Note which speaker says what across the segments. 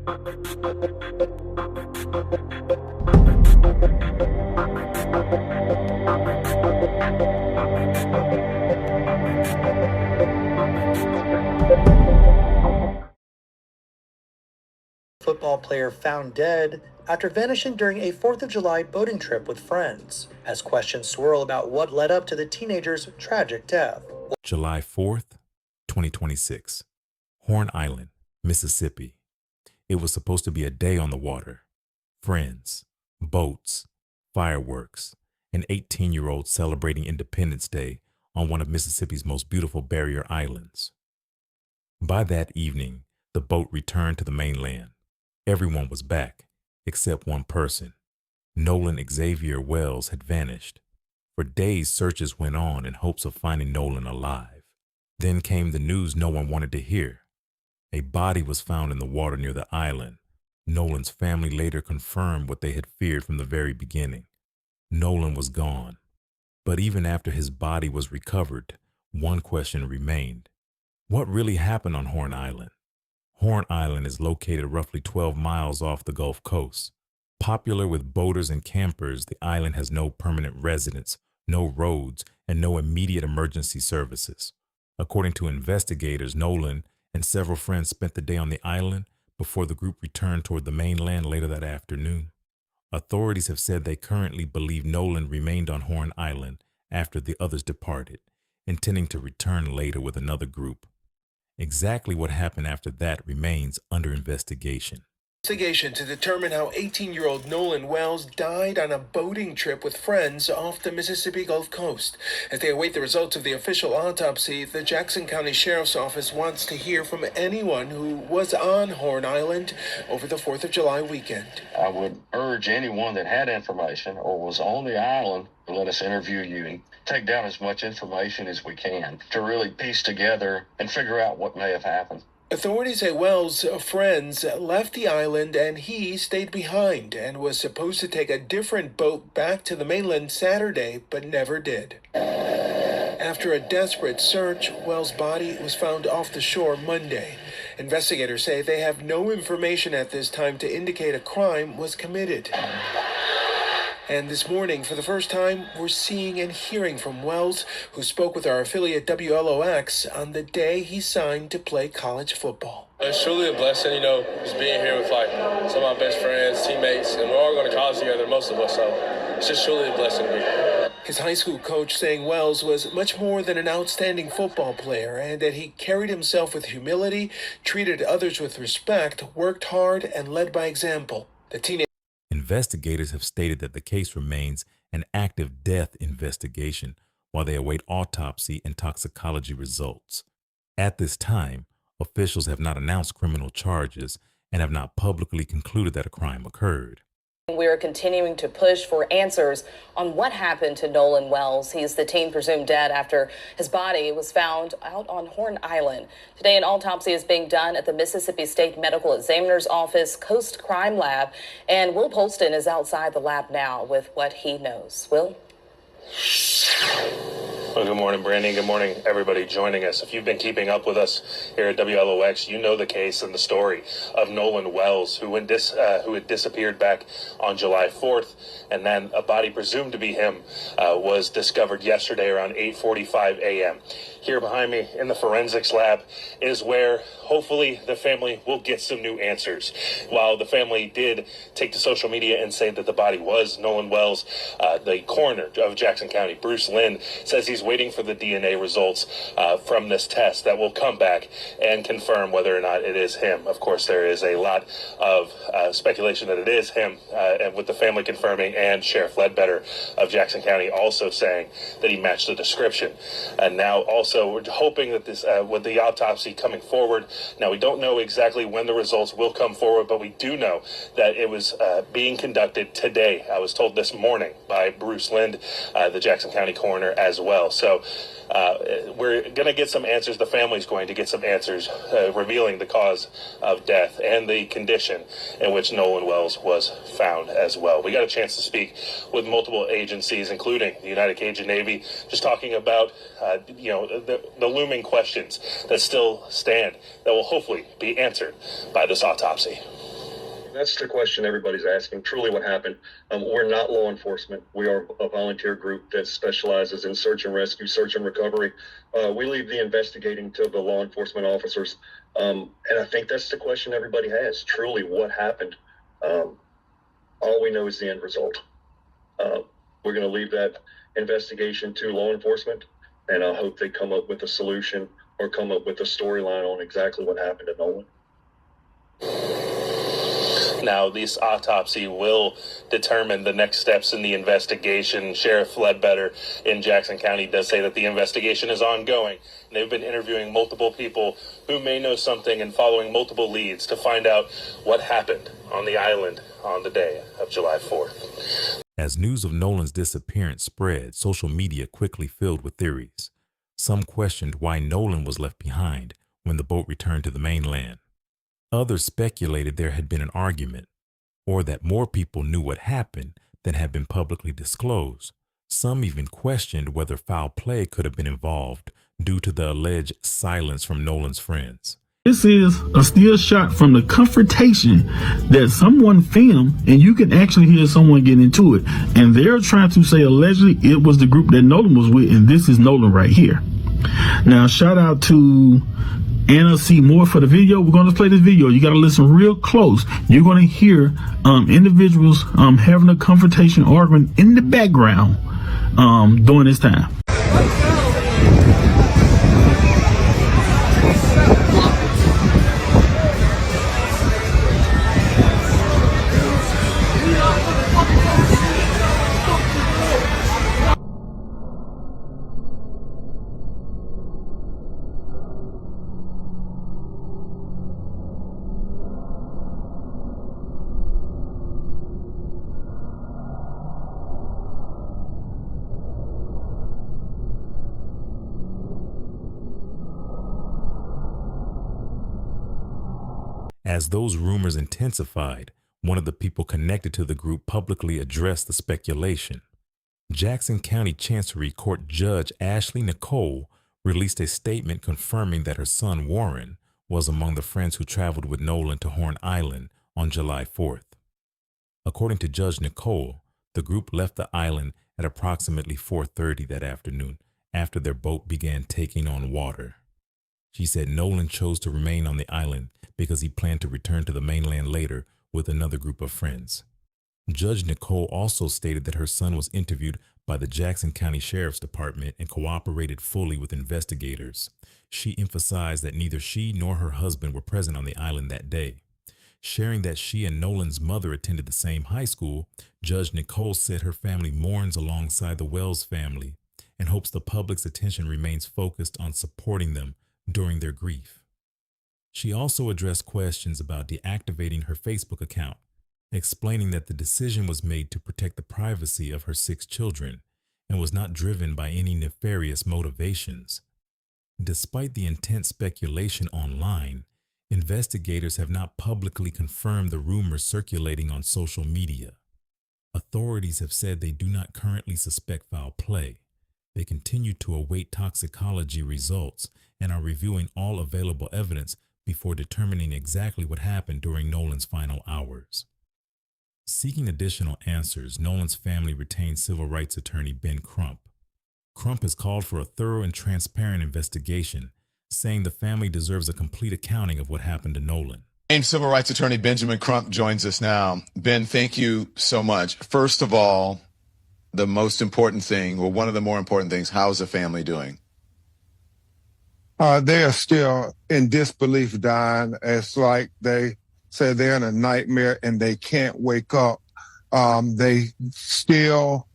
Speaker 1: Football player found dead after vanishing during a 4th of July boating trip with friends, as questions swirl about what led up to the teenager's tragic death.
Speaker 2: July 4th, 2026. Horn Island, Mississippi. It was supposed to be a day on the water. Friends, boats, fireworks, an 18-year-old celebrating Independence Day on one of Mississippi's most beautiful barrier islands. By that evening, the boat returned to the mainland. Everyone was back, except one person. Nolan Xavier Wells had vanished. For days, searches went on in hopes of finding Nolan alive. Then came the news no one wanted to hear. A body was found in the water near the island. Nolan's family later confirmed what they had feared from the very beginning. Nolan was gone. But even after his body was recovered, one question remained. What really happened on Horn Island? Horn Island is located roughly 12 miles off the Gulf Coast. Popular with boaters and campers, the island has no permanent residents, no roads, and no immediate emergency services. According to investigators, Nolan and several friends spent the day on the island before the group returned toward the mainland later that afternoon. Authorities have said they currently believe Nolan remained on Horn Island after the others departed, intending to return later with another group. Exactly what happened after that remains under investigation.
Speaker 3: Investigation to determine how 18-year-old Nolan Wells died on a boating trip with friends off the Mississippi Gulf Coast. As they await the results of the official autopsy, the Jackson County Sheriff's Office wants to hear from anyone who was on Horn Island over the 4th of July weekend.
Speaker 4: I would urge anyone that had information or was on the island to let us interview you and take down as much information as we can to really piece together and figure out what may have happened.
Speaker 3: Authorities say Wells' friends left the island and he stayed behind and was supposed to take a different boat back to the mainland Saturday, but never did. After a desperate search, Wells' body was found off the shore Monday. Investigators say they have no information at this time to indicate a crime was committed. And this morning, for the first time, we're seeing and hearing from Wells, who spoke with our affiliate WLOX on the day he signed to play college football.
Speaker 5: It's truly a blessing, just being here with some of my best friends, teammates, and we're all going to college together, most of us, so it's just truly a blessing to be here.
Speaker 3: His high school coach saying Wells was much more than an outstanding football player and that he carried himself with humility, treated others with respect, worked hard, and led by example.
Speaker 2: Investigators have stated that the case remains an active death investigation while they await autopsy and toxicology results. At this time, officials have not announced criminal charges and have not publicly concluded that a crime occurred.
Speaker 6: We are continuing to push for answers on what happened to Nolan Wells. He's the teen presumed dead after his body was found out on Horn Island. Today, an autopsy is being done at the Mississippi State Medical Examiner's Office Coast Crime Lab, and Will Polston is outside the lab now with what he knows. Will?
Speaker 5: Well, good morning, Brandy. Good morning, everybody joining us. If you've been keeping up with us here at WLOX, you know the case and the story of Nolan Wells, who had disappeared back on July 4th, and then a body presumed to be him was discovered yesterday around 8:45 a.m. Here behind me in the forensics lab is where hopefully the family will get some new answers. While the family did take to social media and say that the body was Nolan Wells, the coroner of Jackson County, Bruce Lynn, says he's waiting for the DNA results from this test that will come back and confirm whether or not it is him. Of course, there is a lot of speculation that it is him, and with the family confirming and Sheriff Ledbetter of Jackson County also saying that he matched the description. And now also we're hoping that this, with the autopsy coming forward, now we don't know exactly when the results will come forward, but we do know that it was being conducted today. I was told this morning by Bruce Lind, the Jackson County coroner, as well. So we're going to get some answers. The family's going to get some answers revealing the cause of death and the condition in which Nolan Wells was found as well. We got a chance to speak with multiple agencies, including the United Cajun Navy, just talking about the looming questions that still stand that will hopefully be answered by this autopsy.
Speaker 4: That's the question everybody's asking. Truly, what happened? We're not law enforcement. We are a volunteer group that specializes in search and rescue, search and recovery. We leave the investigating to the law enforcement officers. And I think that's the question everybody has. Truly, what happened? All we know is the end result. We're going to leave that investigation to law enforcement, and I hope they come up with a solution or come up with a storyline on exactly what happened to Nolan.
Speaker 5: Now, this autopsy will determine the next steps in the investigation. Sheriff Ledbetter in Jackson County does say that the investigation is ongoing. They've been interviewing multiple people who may know something and following multiple leads to find out what happened on the island on the day of July 4th.
Speaker 2: As news of Nolan's disappearance spread, social media quickly filled with theories. Some questioned why Nolan was left behind when the boat returned to the mainland. Others speculated there had been an argument, or that more people knew what happened than had been publicly disclosed. Some even questioned whether foul play could have been involved due to the alleged silence from Nolan's friends.
Speaker 7: This is a still shot from the confrontation that someone filmed, and you can actually hear someone get into it. And they're trying to say allegedly it was the group that Nolan was with, and this is Nolan right here. Now, shout out to Anna C. Moore for the video. We're going to play this video. You got to listen real close. You're going to hear individuals having a confrontation, arguing in the background during this time.
Speaker 2: As those rumors intensified, one of the people connected to the group publicly addressed the speculation. Jackson County Chancery Court Judge Ashley Nicole released a statement confirming that her son Warren was among the friends who traveled with Nolan to Horn Island on July 4th. According to Judge Nicole, the group left the island at approximately 4:30 that afternoon after their boat began taking on water. She said Nolan chose to remain on the island because he planned to return to the mainland later with another group of friends. Judge Nicole also stated that her son was interviewed by the Jackson County Sheriff's Department and cooperated fully with investigators. She emphasized that neither she nor her husband were present on the island that day. Sharing that she and Nolan's mother attended the same high school, Judge Nicole said her family mourns alongside the Wells family and hopes the public's attention remains focused on supporting them during their grief. She also addressed questions about deactivating her Facebook account, explaining that the decision was made to protect the privacy of her 6 children and was not driven by any nefarious motivations. Despite the intense speculation online, investigators have not publicly confirmed the rumors circulating on social media. Authorities have said they do not currently suspect foul play. They continue to await toxicology results and are reviewing all available evidence before determining exactly what happened during Nolan's final hours. Seeking additional answers, Nolan's family retained civil rights attorney Ben Crump. Crump has called for a thorough and transparent investigation, saying the family deserves a complete accounting of what happened to Nolan.
Speaker 8: Civil rights attorney Benjamin Crump joins us now. Ben, thank you so much. First of all, the most important thing, or one of the more important things, how's the family doing?
Speaker 9: They are still in disbelief, Don. It's like they say they're in a nightmare and they can't wake up. They still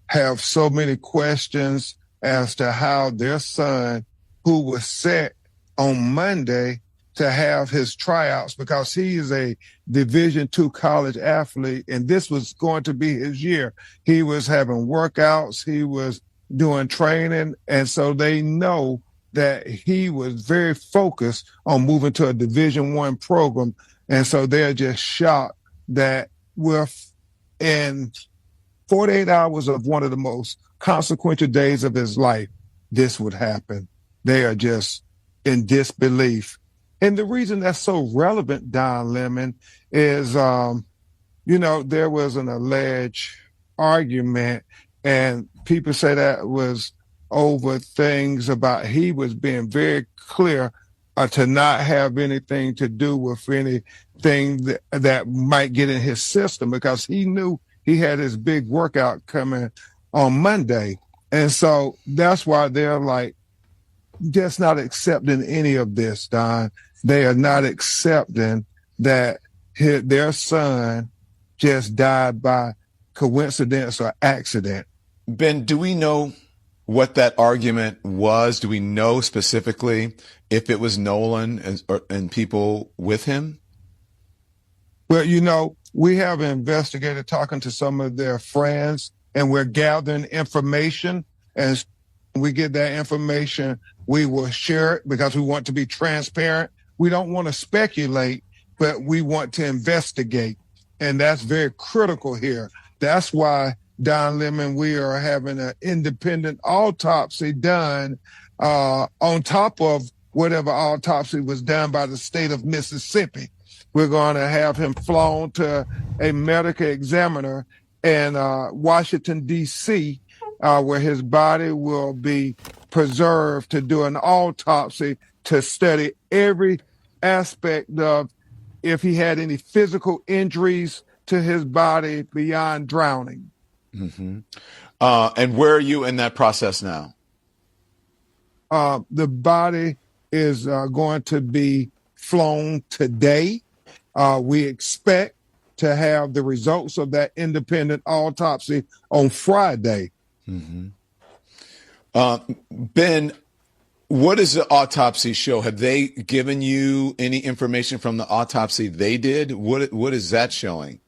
Speaker 9: have so many questions as to how their son, who was set on Monday to have his tryouts, because he is a Division II college athlete, and this was going to be his year. He was having workouts, he was doing training, and so they know that he was very focused on moving to a Division I program, and so they're just shocked that we're in 48 hours of one of the most consequential days of his life, this would happen. They are just in disbelief. And the reason that's so relevant, Don Lemon, is, there was an alleged argument, and people say that was over things about he was being very clear to not have anything to do with anything that might get in his system, because he knew he had his big workout coming on Monday. And so that's why they're like just not accepting any of this, Don. They are not accepting that their son just died by coincidence or accident.
Speaker 8: Ben, do we know what that argument was? Do we know specifically if it was Nolan and people with him?
Speaker 9: Well, we have an investigator talking to some of their friends, and we're gathering information. And when we get that information, we will share it because we want to be transparent. We don't want to speculate, but we want to investigate. And that's very critical here. That's why, Don Lemon, we are having an independent autopsy done on top of whatever autopsy was done by the state of Mississippi. We're going to have him flown to a medical examiner in Washington, D.C., where his body will be preserved to do an autopsy to study every aspect of if he had any physical injuries to his body beyond drowning.
Speaker 8: Mm-hmm. And where are you in that process now?
Speaker 9: The body is going to be flown today. We expect to have the results of that independent autopsy on Friday.
Speaker 8: Mm-hmm. Ben, what does the autopsy show? Have they given you any information from the autopsy they did? What is that showing?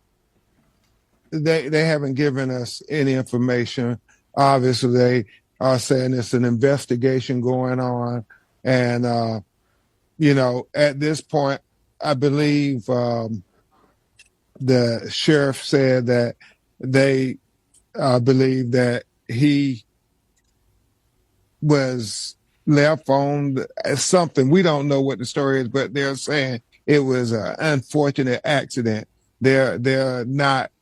Speaker 9: They haven't given us any information. Obviously, they are saying it's an investigation going on. And, at this point, I believe the sheriff said that they believe that he was left on something. We don't know what the story is, but they're saying it was an unfortunate accident. They're not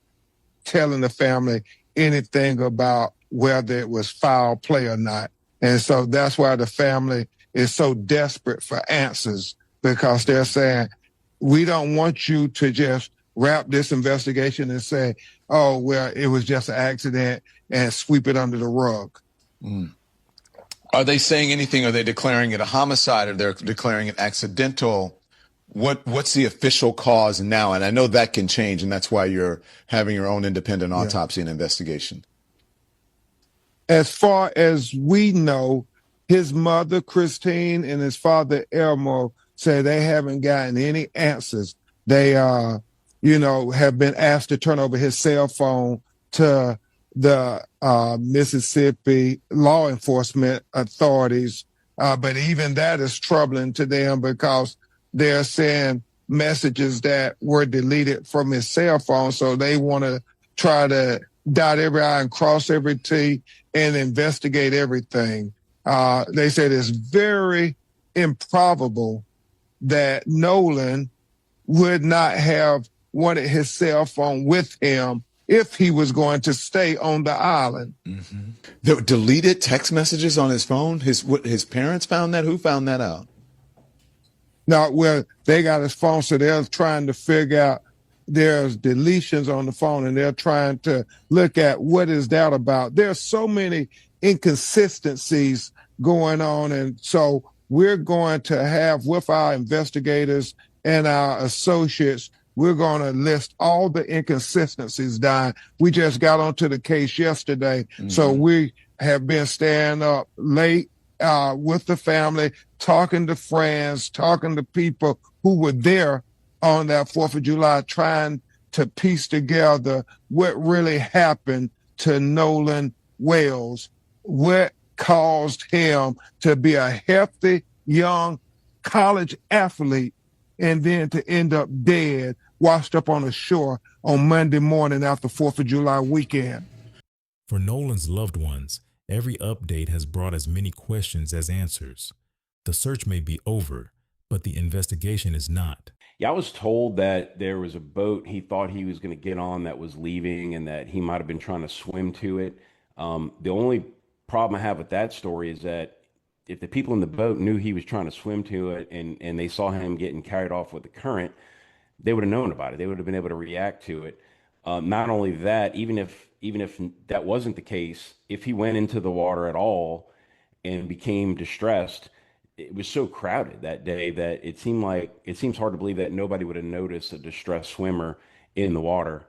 Speaker 9: telling the family anything about whether it was foul play or not. And so that's why the family is so desperate for answers, because they're saying, we don't want you to just wrap this investigation and say, oh, well, it was just an accident and sweep it under the rug.
Speaker 8: Mm. Are they saying anything? Are they declaring it a homicide, or they're declaring it accidental? What's the official cause now? And I know that can change, and that's why you're having your own independent autopsy and investigation.
Speaker 9: As far as we know, his mother, Christine, and his father, Elmo, say they haven't gotten any answers. They, have been asked to turn over his cell phone to the Mississippi law enforcement authorities. But even that is troubling to them, because they're saying messages that were deleted from his cell phone. So they want to try to dot every I and cross every T and investigate everything. They said it's very improbable that Nolan would not have wanted his cell phone with him if he was going to stay on the island.
Speaker 8: Mm-hmm. The deleted text messages on his phone? His parents found that? Who found that out?
Speaker 9: No, well, they got his phone, so they're trying to figure out, there's deletions on the phone, and they're trying to look at what is that about. There's so many inconsistencies going on, and so we're going to have, with our investigators and our associates, we're going to list all the inconsistencies, Don. We just got onto the case yesterday, so we have been staying up late with the family, talking to friends, talking to people who were there on that 4th of July, trying to piece together what really happened to Nolan Wells, what caused him to be a healthy, young college athlete and then to end up dead, washed up on the shore on Monday morning after 4th of July weekend.
Speaker 2: For Nolan's loved ones, every update has brought as many questions as answers. The search may be over, but the investigation is not.
Speaker 10: Yeah, I was told that there was a boat he thought he was going to get on that was leaving and that he might have been trying to swim to it. The only problem I have with that story is that if the people in the boat knew he was trying to swim to it and they saw him getting carried off with the current, they would have known about it. They would have been able to react to it. Not only that, even if that wasn't the case, if he went into the water at all and became distressed, it was so crowded that day that it seems hard to believe that nobody would have noticed a distressed swimmer in the water.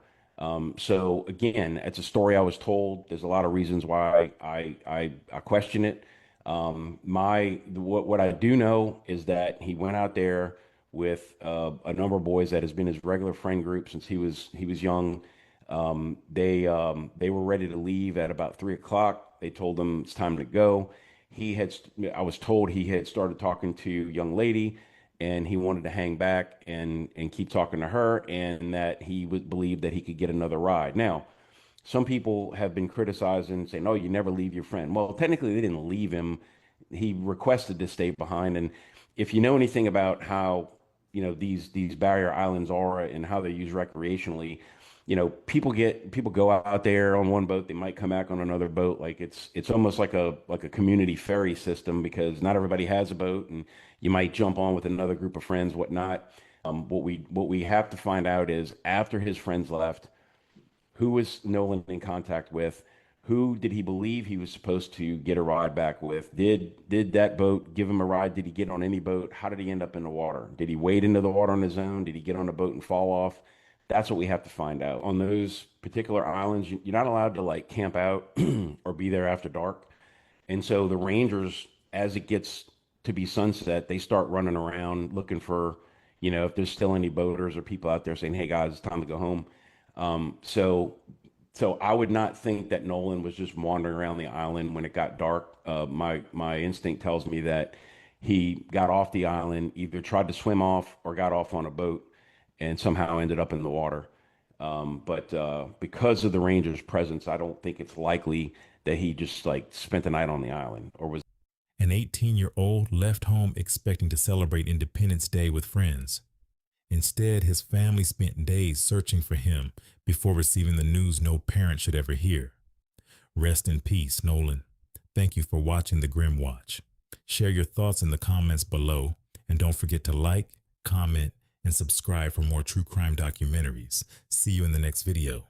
Speaker 10: So again, it's a story I was told. There's a lot of reasons why I question it. What I do know is that he went out there with a number of boys that has been his regular friend group since he was young. They were ready to leave at about 3 o'clock. They told him it's time to go. I was told he had started talking to a young lady and he wanted to hang back and keep talking to her, and that he would believe that he could get another ride. Now, some people have been criticizing, saying, "Oh, you never leave your friend." Well, technically, they didn't leave him. He requested to stay behind. And if you know anything about how these barrier islands are and how they're used recreationally, people go out there on one boat, they might come back on another boat. Like it's almost like a community ferry system, because not everybody has a boat, and you might jump on with another group of friends, whatnot. What we have to find out is, after his friends left, who was Nolan in contact with? Who did he believe he was supposed to get a ride back with? Did that boat give him a ride? Did he get on any boat? How did he end up in the water? Did he wade into the water on his own? Did he get on a boat and fall off? That's what we have to find out. On those particular islands, you're not allowed to camp out or be there after dark. And so the rangers, as it gets to be sunset, they start running around looking for, if there's still any boaters or people out there saying, "Hey guys, it's time to go home." So I would not think that Nolan was just wandering around the island when it got dark. My instinct tells me that he got off the island, either tried to swim off or got off on a boat and somehow ended up in the water. But because of the Rangers' presence, I don't think it's likely that he just spent the night on the island or was.
Speaker 2: An 18-year-old left home expecting to celebrate Independence Day with friends. Instead, his family spent days searching for him before receiving the news no parent should ever hear. Rest in peace, Nolan. Thank you for watching The Grim Watch. Share your thoughts in the comments below, and don't forget to like, comment, and subscribe for more true crime documentaries. See you in the next video.